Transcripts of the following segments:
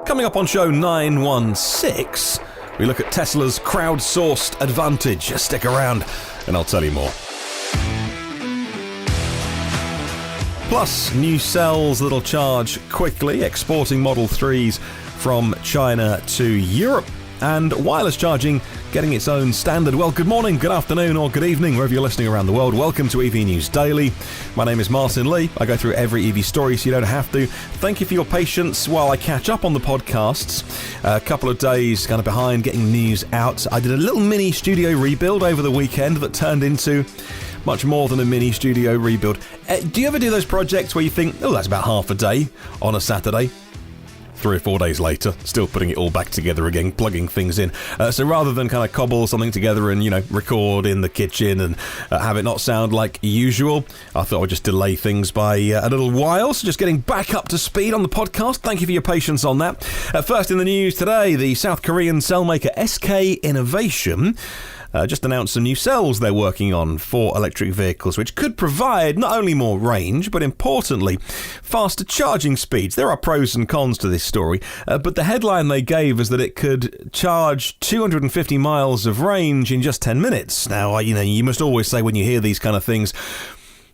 Coming up on show 916, we look at Tesla's crowdsourced advantage. Stick around and I'll tell you more. Plus, new cells that'll charge quickly, exporting Model 3s from China to Europe, and wireless charging getting its own standard. Well, good morning, good afternoon, or good evening, wherever you're listening around the world. Welcome to EV News Daily. My name is Martin Lee. I go through every EV story so you don't have to. Thank you for your patience while I catch up on the podcasts. A couple of days kind of behind getting news out. I did a little mini studio rebuild over the weekend that turned into much more than a mini studio rebuild. Do you ever do those projects where you think, oh, that's about half a day on a Saturday? 3 or 4 days later, still putting it all back together again, plugging things in. So rather than kind of cobble something together and, record in the kitchen and have it not sound like usual, I thought I'd just delay things by a little while. So just getting back up to speed on the podcast. Thank you for your patience on that. First in the news today, the South Korean cell maker SK Innovation just announced some new cells they're working on for electric vehicles, which could provide not only more range, but importantly, faster charging speeds. There are pros and cons to this story, but the headline they gave is that it could charge 250 miles of range in just 10 minutes. Now, you must always say when you hear these kind of things,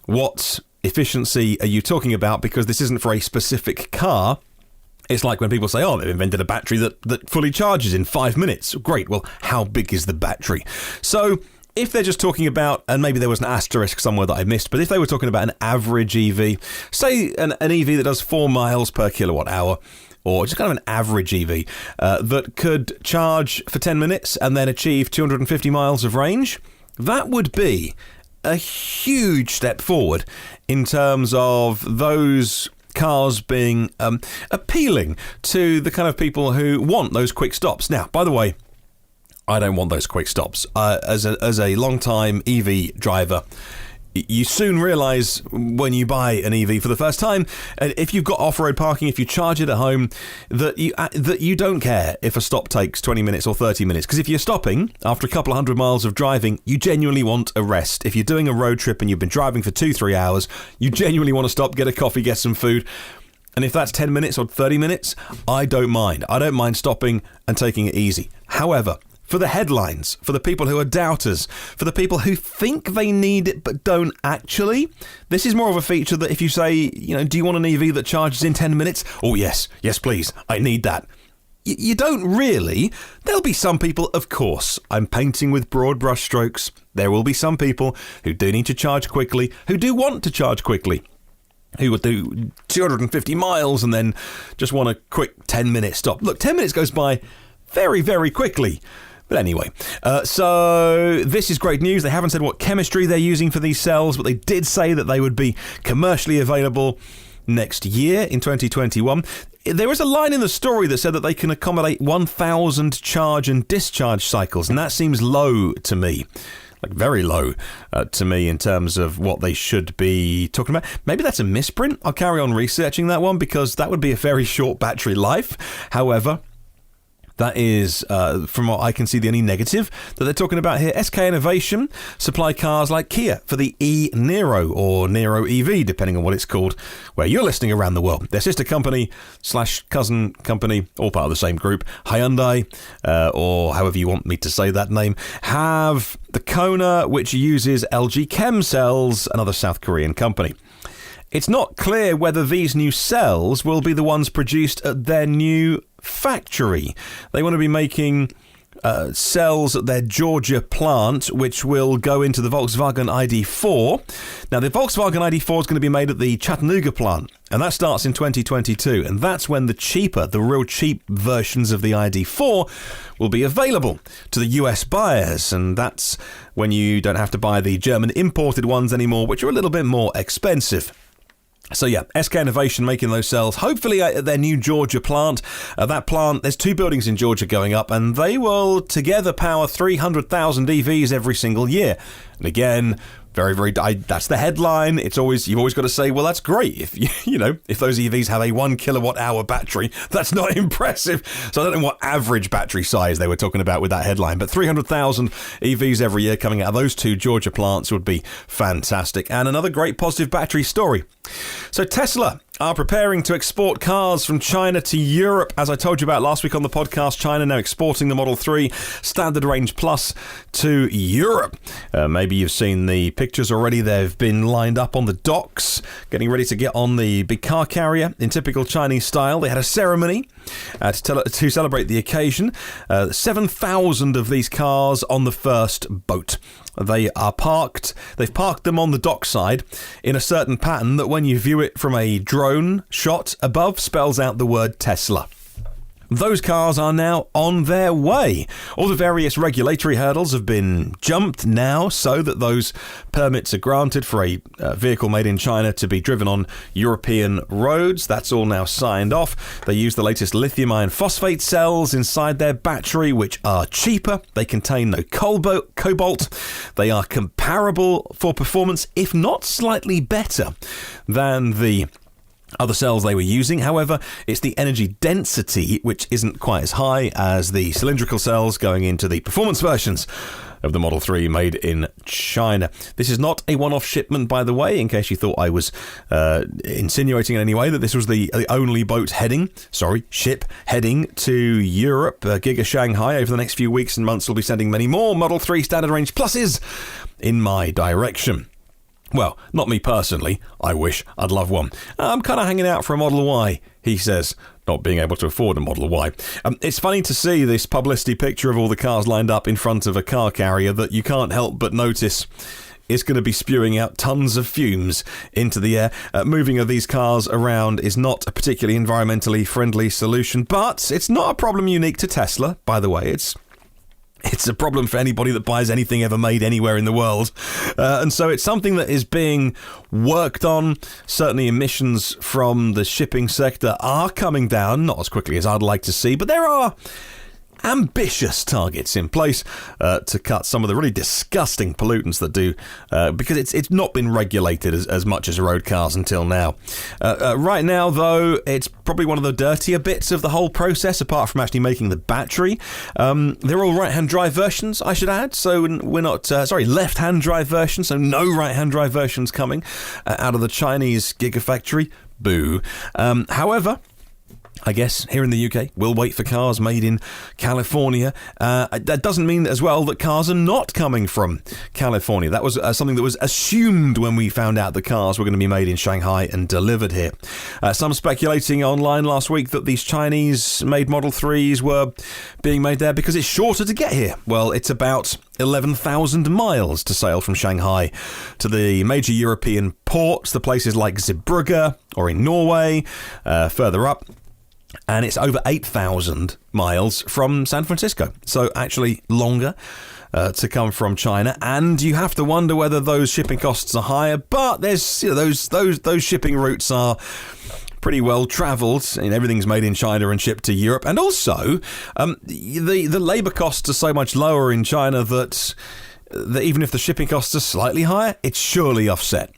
what efficiency are you talking about? Because this isn't for a specific car. It's like when people say, oh, they've invented a battery that fully charges in 5 minutes. Great. Well, how big is the battery? So if they're just talking about, and maybe there was an asterisk somewhere that I missed, but if they were talking about an average EV, say an EV that does 4 miles per kilowatt hour, or just kind of an average EV that could charge for 10 minutes and then achieve 250 miles of range, that would be a huge step forward in terms of those cars being appealing to the kind of people who want those quick stops. Now, by the way, I don't want those quick stops. As a long-time EV driver, you soon realise when you buy an EV for the first time, and if you've got off-road parking, if you charge it at home, that you don't care if a stop takes 20 minutes or 30 minutes. Because if you're stopping after a couple of 100 miles of driving, you genuinely want a rest. If you're doing a road trip and you've been driving for 2-3 hours, you genuinely want to stop, get a coffee, get some food. And if that's 10 minutes or 30 minutes, I don't mind. I don't mind stopping and taking it easy. However, for the headlines, for the people who are doubters, for the people who think they need it but don't actually, this is more of a feature that if you say, do you want an EV that charges in 10 minutes? Oh, yes, please, I need that. You don't really. There'll be some people, of course, I'm painting with broad brushstrokes. There will be some people who do need to charge quickly, who do want to charge quickly, who would do 250 miles and then just want a quick 10-minute stop. Look, 10 minutes goes by very, very quickly. But anyway, so this is great news. They haven't said what chemistry they're using for these cells, but they did say that they would be commercially available next year in 2021. There was a line in the story that said that they can accommodate 1,000 charge and discharge cycles, and that seems low to me. Like very low to me in terms of what they should be talking about. Maybe that's a misprint. I'll carry on researching that one because that would be a very short battery life. However, that is, from what I can see, the only negative that they're talking about here. SK Innovation supply cars like Kia for the e-Niro or Niro EV, depending on what it's called, where you're listening around the world. Their sister company / cousin company, all part of the same group, Hyundai, or however you want me to say that name, have the Kona, which uses LG Chem cells, another South Korean company. It's not clear whether these new cells will be the ones produced at their new factory. They want to be making cells at their Georgia plant, which will go into the Volkswagen ID4. Now, the Volkswagen ID4 is going to be made at the Chattanooga plant, and that starts in 2022. And that's when the real cheap versions of the ID4 will be available to the US buyers. And that's when you don't have to buy the German imported ones anymore, which are a little bit more expensive. So yeah, SK Innovation making those cells, hopefully at their new Georgia plant. That plant, there's 2 buildings in Georgia going up, and they will together power 300,000 EVs every single year. And again, very, very, that's the headline. You've always got to say, well, that's great. If if those EVs have a 1 kilowatt hour battery, that's not impressive. So I don't know what average battery size they were talking about with that headline, but 300,000 EVs every year coming out of those 2 Georgia plants would be fantastic. And another great positive battery story. So Tesla are preparing to export cars from China to Europe. As I told you about last week on the podcast, China now exporting the Model 3 Standard Range Plus to Europe. Maybe you've seen the pictures already. They've been lined up on the docks, getting ready to get on the big car carrier in typical Chinese style. They had a ceremony to celebrate the occasion. 7,000 of these cars on the first boat. They've parked them on the dockside in a certain pattern that when you view it from a drone shot above spells out the word Tesla. Those cars are now on their way. All the various regulatory hurdles have been jumped now so that those permits are granted for a vehicle made in China to be driven on European roads. That's all now signed off. They use the latest lithium iron phosphate cells inside their battery, which are cheaper. They contain no cobalt. They are comparable for performance, if not slightly better than the other cells they were using. However, it's the energy density which isn't quite as high as the cylindrical cells going into the performance versions of the Model 3 made in China. This is not a one-off shipment, by the way, in case you thought I was insinuating in any way that this was the only ship heading to Europe. Giga Shanghai over the next few weeks and months will be sending many more Model 3 Standard Range Pluses in my direction. Well, not me personally. I wish. I'd love one. I'm kind of hanging out for a Model Y, he says, not being able to afford a Model Y. It's funny to see this publicity picture of all the cars lined up in front of a car carrier that you can't help but notice is going to be spewing out tons of fumes into the air. Moving of these cars around is not a particularly environmentally friendly solution, but it's not a problem unique to Tesla, by the way. It's a problem for anybody that buys anything ever made anywhere in the world. And so it's something that is being worked on. Certainly emissions from the shipping sector are coming down, not as quickly as I'd like to see, but there are ambitious targets in place to cut some of the really disgusting pollutants that do, because it's not been regulated as much as road cars until now. Right now, though, it's probably one of the dirtier bits of the whole process, apart from actually making the battery. They're all right-hand drive versions, I should add, so we're not, left-hand drive versions, so no right-hand drive versions coming out of the Chinese Gigafactory. Boo. However, I guess here in the UK, we'll wait for cars made in California. That doesn't mean as well that cars are not coming from California. That was something that was assumed when we found out that cars were going to be made in Shanghai and delivered here. Some speculating online last week that these Chinese-made Model 3s were being made there because it's shorter to get here. Well, it's about 11,000 miles to sail from Shanghai to the major European ports, the places like Zeebrugge or in Norway, further up. And it's over 8,000 miles from San Francisco. So actually longer to come from China. And you have to wonder whether those shipping costs are higher. But there's those shipping routes are pretty well travelled. Everything's made in China and shipped to Europe. And also, the labour costs are so much lower in China that even if the shipping costs are slightly higher, it's surely offset.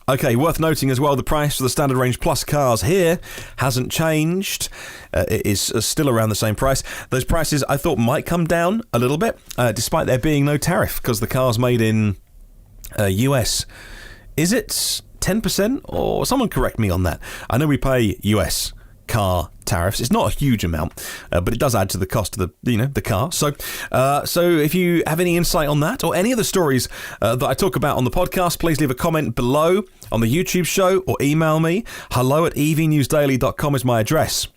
Okay, worth noting as well, the price for the Standard Range Plus cars here hasn't changed. It is still around the same price. Those prices I thought might come down a little bit, despite there being no tariff, because the car's made in US. Is it 10%? Or someone correct me on that. I know we pay US car tariffs. It's not a huge amount, but it does add to the cost of the car. So if you have any insight on that or any of the stories that I talk about on the podcast, please leave a comment below on the YouTube show or email me. hello@evnewsdaily.com is my address.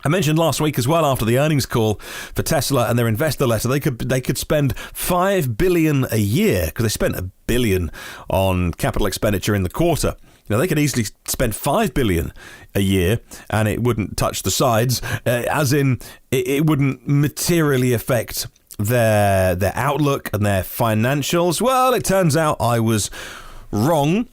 I mentioned last week as well, after the earnings call for Tesla and their investor letter, they could spend $5 billion a year, because they spent $1 billion on capital expenditure in the quarter. They could easily spend $5 billion a year and it wouldn't touch the sides, as in it wouldn't materially affect their outlook and their financials. Well, it turns out I was wrong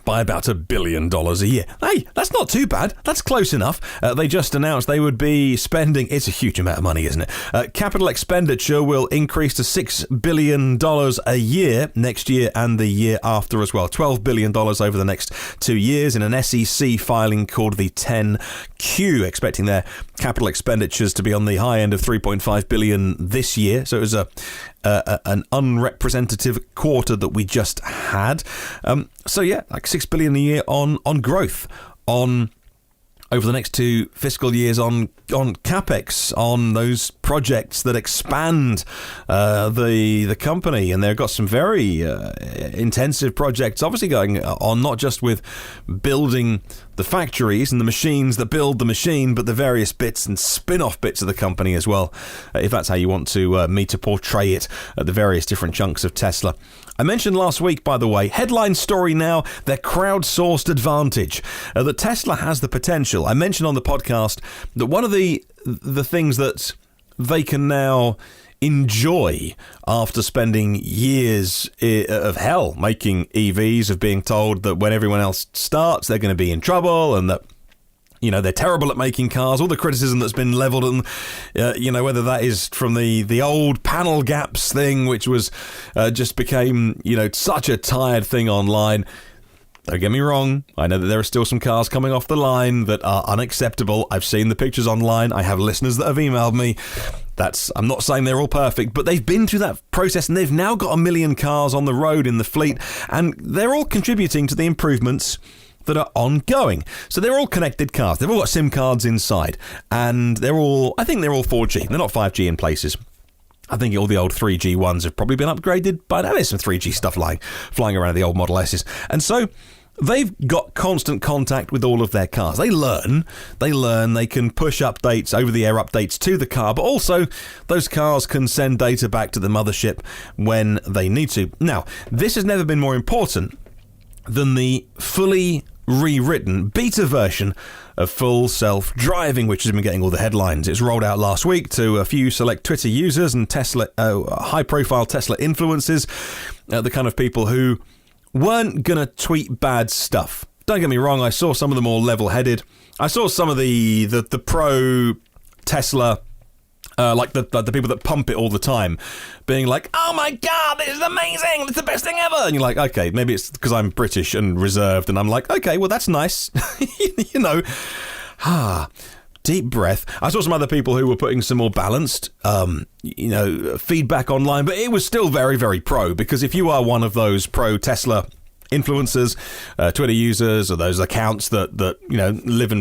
by about $1 billion a year. Hey, that's not too bad. That's close enough. They just announced they would be spending, it's a huge amount of money, isn't it? Capital expenditure will increase to $6 billion a year next year and the year after as well. $12 billion over the next 2 years in an SEC filing called the 10Q, expecting their capital expenditures to be on the high end of $3.5 billion this year. So it was an unrepresentative quarter that we just had. So yeah, like $6 billion a year on growth on over the next 2 fiscal years on capex, on those projects that expand the company. And they've got some very intensive projects obviously going on, not just with building the factories and the machines that build the machine, but the various bits and spin-off bits of the company as well, if that's how you want to me to portray it, the various different chunks of Tesla. I mentioned last week, by the way, headline story now, their crowdsourced advantage, that Tesla has the potential. I mentioned on the podcast that one of the things that they can now enjoy after spending years of hell making EVs, of being told that when everyone else starts, they're going to be in trouble, and that, you know, they're terrible at making cars, all the criticism that's been levelled at them, you know, whether that is from the old panel gaps thing, which was just became, you know, such a tired thing online. Don't get me wrong, I know that there are still some cars coming off the line that are unacceptable. I've seen the pictures online. I have listeners that have emailed me. I'm not saying they're all perfect, but they've been through that process, and they've now got 1 million cars on the road in the fleet, and they're all contributing to the improvements that are ongoing. So they're all connected cars. They've all got SIM cards inside, and I think they're all 4G. They're not 5G in places. I think all the old 3G ones have probably been upgraded by now. There's some 3G stuff flying around the old Model S's. And so they've got constant contact with all of their cars. They learn, they can push updates, over-the-air updates to the car, but also those cars can send data back to the mothership when they need to. Now, this has never been more important than the fully rewritten beta version of full self-driving, which has been getting all the headlines. It's rolled out last week to a few select Twitter users and Tesla, high-profile Tesla influencers, the kind of people who weren't going to tweet bad stuff. Don't get me wrong, I saw some of them all level-headed. I saw some of the pro-Tesla, like the people that pump it all the time, being like, oh my God, this is amazing, it's the best thing ever. And you're like, okay, maybe it's because I'm British and reserved, and I'm like, okay, well, that's nice. You know, deep breath. I saw some other people who were putting some more balanced, you know, feedback online, but it was still very, very pro, because if you are one of those pro Tesla influencers, Twitter users, or those accounts that you know live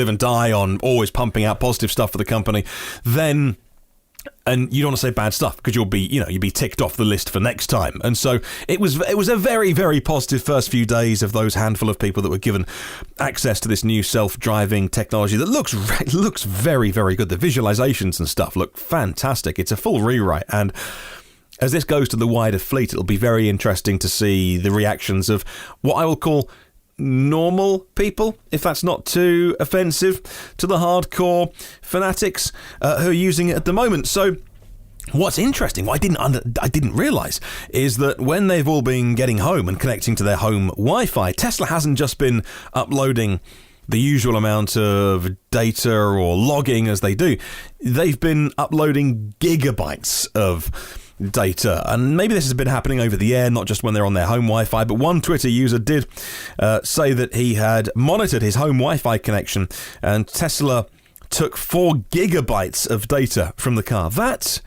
and die on always pumping out positive stuff for the company, then, and you don't want to say bad stuff because you'll be ticked off the list for next time. And so it was a very, very positive first few days of those handful of people that were given access to this new self-driving technology that looks very, very good. The visualizations and stuff look fantastic. It's a full rewrite, and as this goes to the wider fleet, it'll be very interesting to see the reactions of what I will call normal people, if that's not too offensive to the hardcore fanatics who are using it at the moment. So what's interesting, what I didn't realise, is that when they've all been getting home and connecting to their home Wi-Fi, Tesla hasn't just been uploading the usual amount of data or logging as they do. They've been uploading gigabytes of data, and maybe this has been happening over the air, not just when they're on their home Wi-Fi, but one Twitter user did say that he had monitored his home Wi-Fi connection, and Tesla took 4 gigabytes of data from the car. That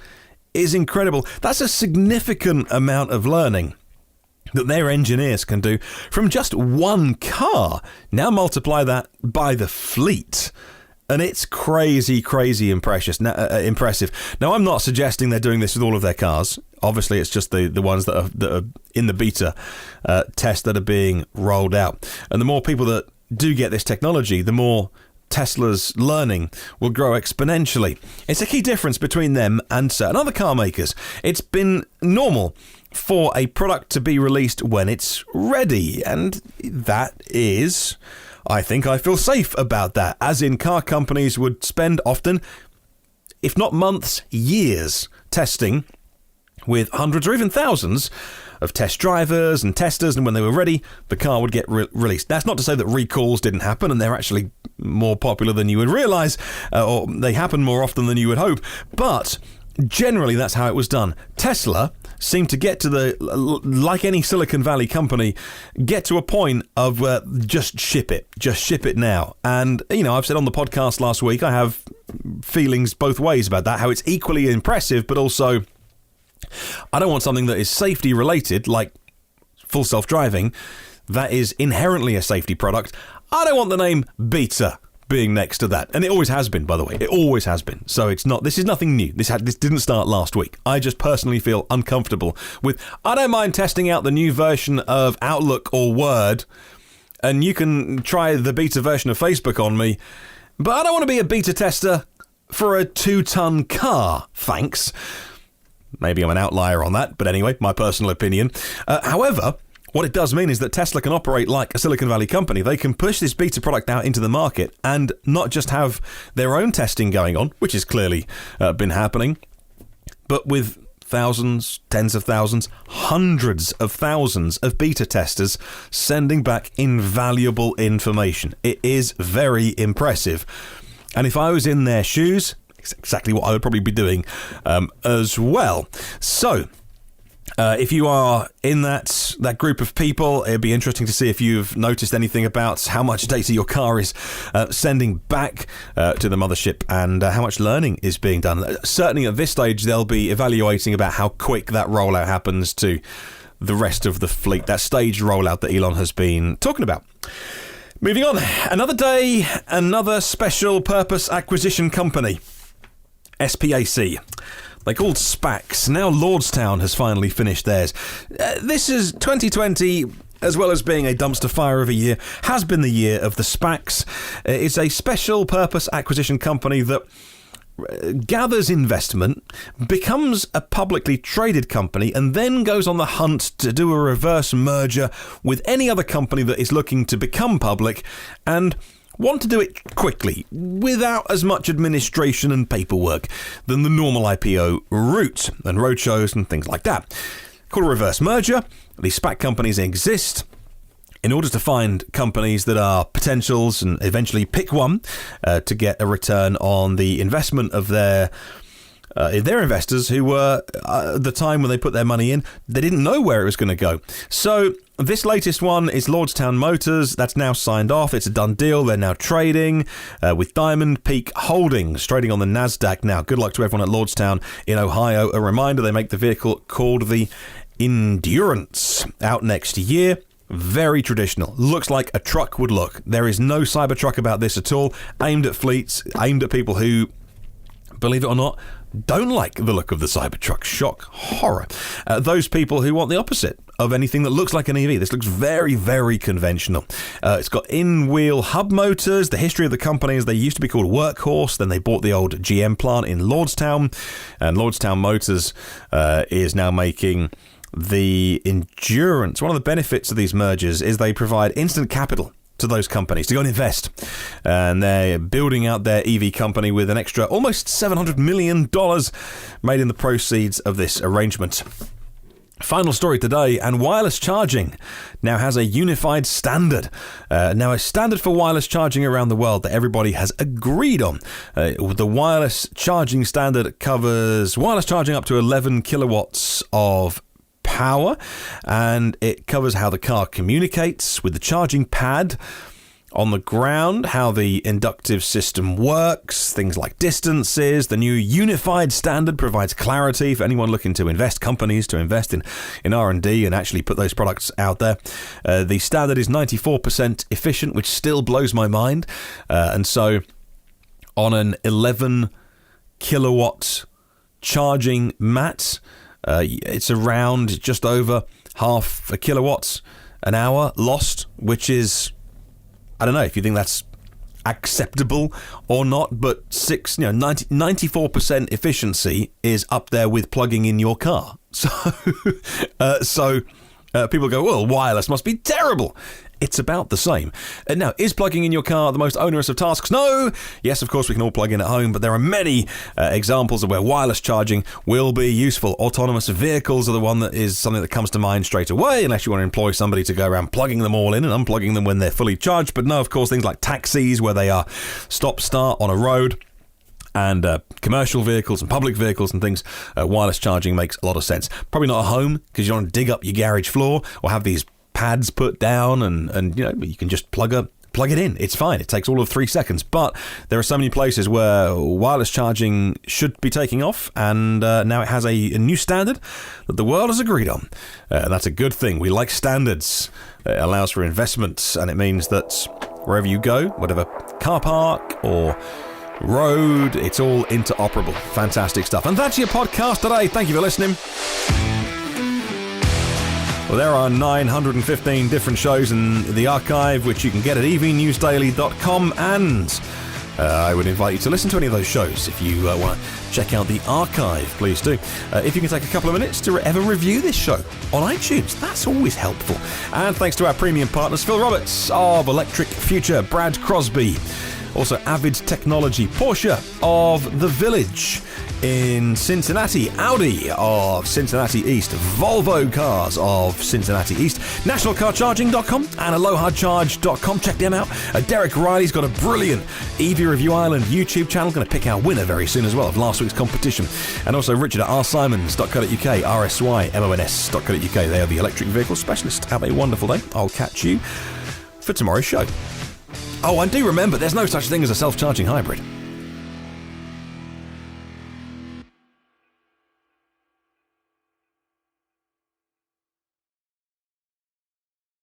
is incredible. That's a significant amount of learning that their engineers can do from just one car. Now multiply that by the fleet, and it's crazy impressive. Now, I'm not suggesting they're doing this with all of their cars. Obviously, it's just the ones that are in the beta test that are being rolled out. And the more people that do get this technology, the more Tesla's learning will grow exponentially. It's a key difference between them and certain other car makers. It's been normal for a product to be released when it's ready, and that is, I think I feel safe about that, as in car companies would spend often, if not months, years testing with hundreds or even thousands of test drivers and testers, and when they were ready, the car would get released. That's not to say that recalls didn't happen, and they're actually more popular than you would realise, or they happen more often than you would hope, but generally that's how it was done. Tesla seemed to get to like any Silicon Valley company, get to a point of just ship it now. And, you know, I've said on the podcast last week, I have feelings both ways about that, how it's equally impressive, but also I don't want something that is safety related, like full self-driving, that is inherently a safety product. I don't want the name beta being next to that. And it always has been, by the way. It always has been. So this is nothing new. This didn't start last week. I just personally feel uncomfortable with, I don't mind testing out the new version of Outlook or Word, and you can try the beta version of Facebook on me, but I don't want to be a beta tester for a 2-ton car, thanks. Maybe I'm an outlier on that, but anyway, my personal opinion. However, what it does mean is that Tesla can operate like a Silicon Valley company. They can push this beta product out into the market and not just have their own testing going on, which has clearly been happening, but with thousands, tens of thousands, hundreds of thousands of beta testers sending back invaluable information. It is very impressive. And if I was in their shoes, it's exactly what I would probably be doing as well. So, if you are in that group of people, it'd be interesting to see if you've noticed anything about how much data your car is sending back to the mothership and how much learning is being done. Certainly at this stage, they'll be evaluating about how quick that rollout happens to the rest of the fleet, that staged rollout that Elon has been talking about. Moving on, another day, another special purpose acquisition company, SPAC. They called SPACs. Now Lordstown has finally finished theirs. This is 2020, as well as being a dumpster fire of a year, has been the year of the SPACs. It's a special purpose acquisition company that gathers investment, becomes a publicly traded company, and then goes on the hunt to do a reverse merger with any other company that is looking to become public and want to do it quickly, without as much administration and paperwork than the normal IPO route and roadshows and things like that. Called a reverse merger. These SPAC companies exist in order to find companies that are potentials and eventually pick one to get a return on the investment of their investors who were, at the time when they put their money in, they didn't know where it was going to go. So this latest one is Lordstown Motors. That's now signed off. It's a done deal. They're now trading with Diamond Peak Holdings, trading on the NASDAQ now. Good luck to everyone at Lordstown in Ohio. A reminder, they make the vehicle called the Endurance, out next year. Very traditional. Looks like a truck would look. There is no Cybertruck about this at all. Aimed at fleets, aimed at people who, believe it or not, don't like the look of the Cybertruck. Shock, horror. Those people who want the opposite of anything that looks like an EV. This looks very, very conventional. It's got in-wheel hub motors. The history of the company is they used to be called Workhorse. Then they bought the old GM plant in Lordstown. And Lordstown Motors is now making the Endurance. One of the benefits of these mergers is they provide instant capital to those companies to go and invest. And they're building out their EV company with an extra almost $700 million made in the proceeds of this arrangement. Final story today, and wireless charging now has a unified standard. Now a standard for wireless charging around the world that everybody has agreed on. The wireless charging standard covers wireless charging up to 11 kilowatts of power, and it covers how the car communicates with the charging pad on the ground, how the inductive system works, things like distances. The new unified standard provides clarity for anyone looking to invest, companies to invest in R&D and actually put those products out there. The standard is 94% efficient, which still blows my mind. And so on an 11 kilowatt charging mat, it's around just over half a kilowatts an hour lost, which is, I don't know if you think that's acceptable or not, but 94% efficiency is up there with plugging in your car. So, people go, well, wireless must be terrible. It's about the same. Now, is plugging in your car the most onerous of tasks? No. Yes, of course, we can all plug in at home, but there are many examples of where wireless charging will be useful. Autonomous vehicles are the one that is something that comes to mind straight away, unless you want to employ somebody to go around plugging them all in and unplugging them when they're fully charged. But no, of course, things like taxis, where they are stop-start on a road, and commercial vehicles and public vehicles and things, wireless charging makes a lot of sense. Probably not at home, because you don't want to dig up your garage floor or have these pads put down and you can just plug it in. It's fine. It takes all of 3 seconds. But there are so many places where wireless charging should be taking off, and now it has a new standard that the world has agreed on. And that's a good thing. We like standards. It allows for investments, and it means that wherever you go, whatever car park or road, it's all interoperable. Fantastic stuff. And that's your podcast today. Thank you for listening. Well, there are 915 different shows in the archive, which you can get at evnewsdaily.com, and I would invite you to listen to any of those shows. If you want to check out the archive, please do. If you can take a couple of minutes to ever review this show on iTunes, that's always helpful. And thanks to our premium partners, Phil Roberts of Electric Future, Brad Crosby, also Avid Technology, Porsche of The Village in Cincinnati, Audi of Cincinnati East, Volvo Cars of Cincinnati East, nationalcarcharging.com and alohacharge.com. Check them out. Derek Riley's got a brilliant EV Review Ireland YouTube channel. Going to pick our winner very soon as well of last week's competition. And also Richard at rsimons.co.uk, rsymons.co.uk. They are the electric vehicle specialist. Have a wonderful day. I'll catch you for tomorrow's show. Oh, and do remember, there's no such thing as a self-charging hybrid.